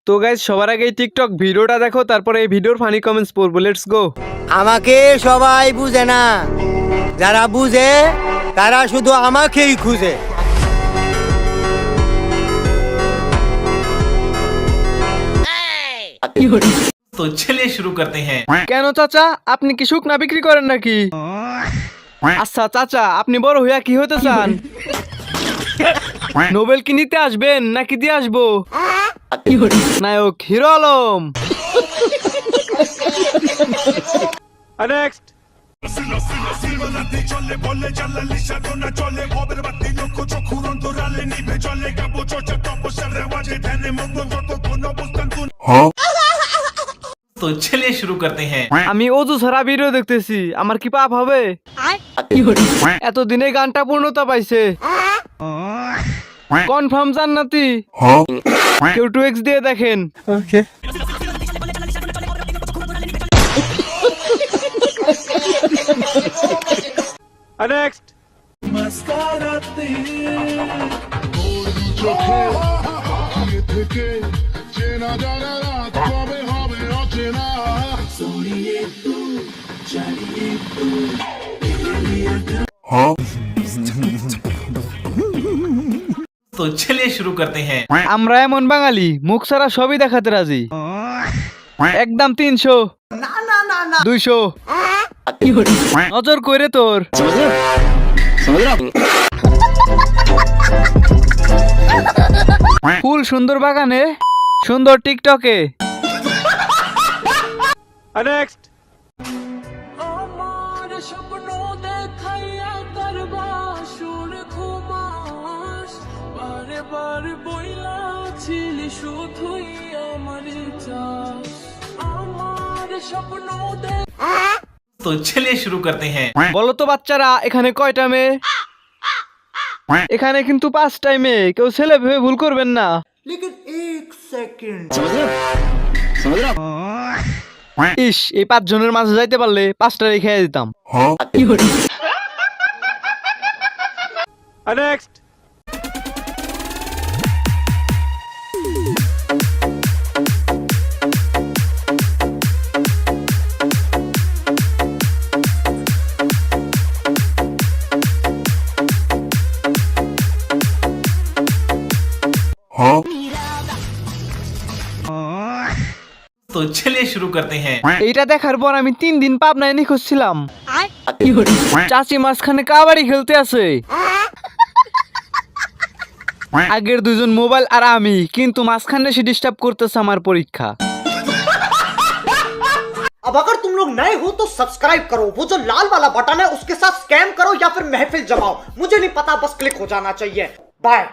তো গাইস সবার আগে টিকটক ভিডিওটা দেখো, তারপরে এই ভিডিওর ফানি কমেন্টস পড়বো। Let's go. আমাকে সবাই বুঝে না, যারা বুঝে তারা শুধু আমাকেই খুঁজে। तो चलिए शुरू करते हैं। কেন চাচা, আপনি কি শুকনা বিক্রি করেন নাকি? আচ্ছা চাচা, আপনি বড় হইয়া কি হতে চান? নোবেল কি নিতে আসবেন নাকি দিয়ে আসবো? নায়ক হিরো আলম। নেক্সট। तो चलिए शुरू करते हैं। আমি অজু ছাড়া ভিডিও দেখতেছি, আমার কি পাপ হবে? এতদিনে গানটা পূর্ণতা পাইছে। কনফার্ম জান্নাতি। কেউ 2x দিয়ে দেখেন। নেক্সট। तो चलिए शुरू करते हैं। আমরা এমন বাঙালি, মুখ ছাড়া সবই দেখাতে রাজি। একদম 300, 200। নজর করে তোর। ফুল সুন্দর বাগানে, সুন্দর টিকটকে। নেক্সট। तो चलिए शुरू करते हैं। বলো তো বাচ্চারা, এখানে কয়টা মেয়ে? এখানে কিন্তু 5টাই মেয়ে, কেউ ছেলে ভেবে ভুল করবেন না। ইস, এই 5 জনের মাঝে যাইতে পারলে 5টা রেখে দিতাম। নেক্সট। तो चलिए शुरू करते हैं। এইটা দেখার পর আমি 3 দিন পাবনায় নিখোঁজ ছিলাম। চাচি মাঝখানে কাবাডি খেলতে আছে। আগের 2 জন মোবাইল আর আমি, কিন্তু মাঝখানে সে ডিস্টার্ব করতেছে আমার পরীক্ষা। अब अगर तुम लोग नए हो तो सब्सक्राइब करो, वो जो लाल वाला बटन है उसके साथ स्कैम करो या फिर महफिल जमाओ, मुझे नहीं पता, बस क्लिक हो जाना चाहिए। बाय।